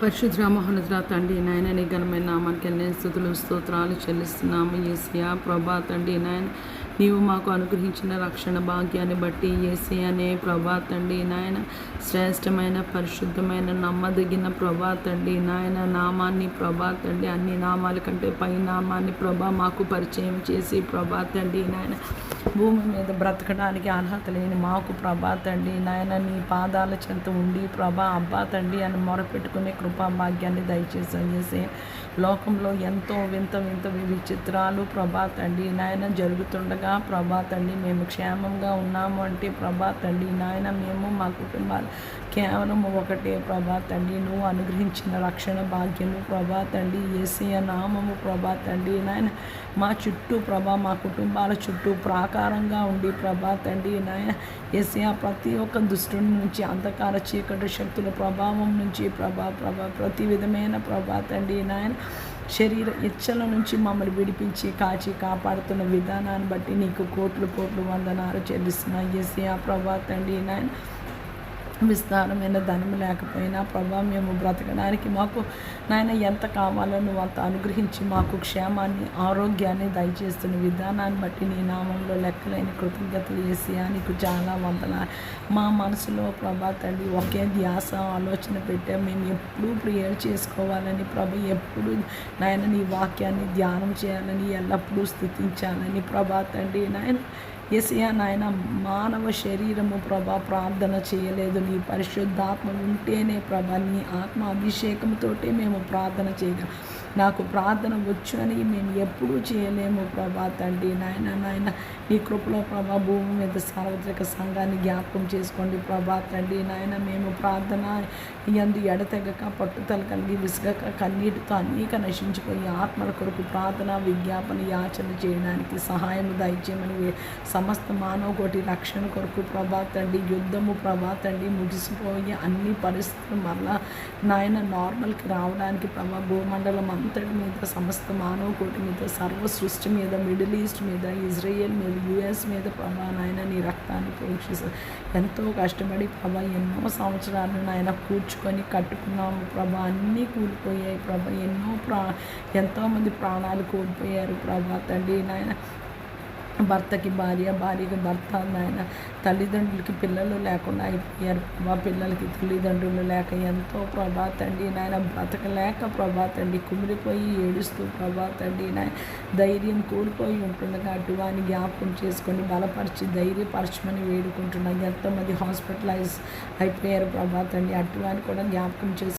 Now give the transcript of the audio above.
పరిశుద్ధ మహోన్నతుడా తండ్రి నాయన నీ ఘనమైన నామానికి అన్ని స్తుతులు స్తోత్రాలు చెల్లిస్తున్నాము యేసయ్యా ప్రభా తండ్రి నాయన నీవు మాకు అనుగ్రహించిన రక్షణ భాగ్యాన్ని బట్టి యేసయ్యనే ప్రభా తండ్రి నాయన శ్రేష్టమైన పరిశుద్ధమైన నమ్మదగిన ప్రభా తండ్రి నాయన నామాన్ని ప్రభా తండ్రి అన్ని నామాల కంటే పై నామాన్ని ప్రభా మాకు పరిచయం చేసి ప్రభా తండ్రి నాయన భూమి మీద బ్రతకడానికి అర్హత లేని మాకు ప్రభా తండ్రి నాయన నీ పాదాల చెంత ఉండి ప్రభా అబ్బా తండ్రి అని మొరపెట్టుకునే కృపా భాగ్యాన్ని దయచేసి లోకంలో ఎంతో వింత వింత విచిత్రాలు ప్రభా తండ్రి నాయన జరుగుతుండగా ప్రభా తండ్రి మేము క్షేమంగా ఉన్నాము అంటే ప్రభా తండ్రి నాయన మేము మా కుటుంబాలు కేవలం ఒకటే ప్రభా తండ్రి నువ్వు అనుగ్రహించిన రక్షణ భాగ్యము ప్రభా తండ్రి యేసయ్య నామము ప్రభా తండ్రి నాయన మా చుట్టూ ప్రభా మా కుటుంబాల చుట్టూ ప్రాకారంగా ఉండి ప్రభా తండ్రి నాయన యేసయ్య ప్రతి ఒక్క దుష్టుడి నుంచి అంధకార చీకటి శక్తుల ప్రభావం నుంచి ప్రభా ప్రతి విధమైన ప్రభా తండ్రి నాయన శరీర ఇచ్చల నుంచి మమ్మల్ని విడిపించి కాచి కాపాడుతున్న విధానాన్ని బట్టి నీకు కోట్లు వందనాలు చెల్లిస్తున్నా యేసయ్య ప్రభా తండ్రి నాయన విస్తారమైన ధనం లేకపోయినా ప్రభా మేము బ్రతకడానికి మాకు నాయన ఎంత కావాలో నువ్వు అంత అనుగ్రహించి మాకు క్షేమాన్ని ఆరోగ్యాన్ని దయచేస్తున్న విధానాన్ని బట్టి నీ నామంలో లెక్కలేని కృతజ్ఞతలు యేసయ్యా నీకు చాలా వందనాలు. మా మనసులో ప్రభా తండ్రి ఒకే ధ్యాస ఆలోచన పెట్టా మేము ఎప్పుడూ ప్రేయర్ చేసుకోవాలని ప్రభా ఎప్పుడు నాయన నీ వాక్యాన్ని ధ్యానం చేయాలని ఎల్లప్పుడూ స్థుతించాలని ప్రభా తండ్రి నాయన యేసయ్యా నాయన మానవ శరీరము ప్రభా ప్రార్థన చేయలేదు, నీ పరిశుద్ధాత్మ ఉంటేనే ప్రభా నీ ఆత్మ అభిషేకంతోటే మేము ప్రార్థన చేయగలం. నాకు ప్రార్థన వచ్చు అని మేము ఎప్పుడూ చేయలేము ప్రభా తండ్రి నాయన నీ కృపలో ప్రభా భూమి మీద సార్వత్రిక సంఘాన్ని జ్ఞాపకం చేసుకోండి ప్రభా తండ్రి నాయన మేము ప్రార్థన ఎందు ఎడతెగక పట్టుదల కలిగి విసుగక కన్నీటితో అనేక నశించిపోయి ఆత్మల కొరకు ప్రార్థన విజ్ఞాపన యాచన చేయడానికి సహాయం దయచేయమని సమస్త మానవ కోటి రక్షణ కొరకు ప్రభా తండ్రి యుద్ధము ప్రభా తండ్రి ముగిసిపోయి అన్ని పరిస్థితులు మరలా నాయన నార్మల్కి రావడానికి ప్రభా భూమండలం అంతటి మీద సమస్త మానవ కోటి మీద సర్వ సృష్టి మీద మిడిల్ ఈస్ట్ మీద ఇజ్రాయెల్ మీద యుఎస్ మీద ప్రభా నాయన నీ రక్తాన్ని ప్రోక్షిస్తారు. ఎంతో కష్టపడి ప్రభా ఎన్నో సంవత్సరాలు నాయన కూర్చుకొని కట్టుకున్నాము ప్రభా అన్నీ కూలిపోయాయి ప్రభా ఎంతోమంది ప్రాణాలు కోల్పోయారు ప్రభా తండ్రి నాయన భర్తకి భార్య భార్యకి భర్త నాయన తల్లిదండ్రులకి పిల్లలు లేకుండా అయిపోయారు ప్రభా పిల్లలకి తల్లిదండ్రులు లేక ఎంతో ప్రభా తండ్రి నాయన బ్రతకలేక ప్రభా తండ్రి కుమిలిపోయి ఏడుస్తూ ప్రభా తండ్రి నాయన ధైర్యం కోల్పోయి ఉంటుండగా అటువాని జ్ఞాపకం చేసుకొని బలపరిచి ధైర్యపరచమని వేడుకుంటున్నాను. ఎంతోమంది హాస్పిటలైజ్ అయిపోయారు ప్రభా తండ్రి అటువాని కూడా జ్ఞాపకం చేసి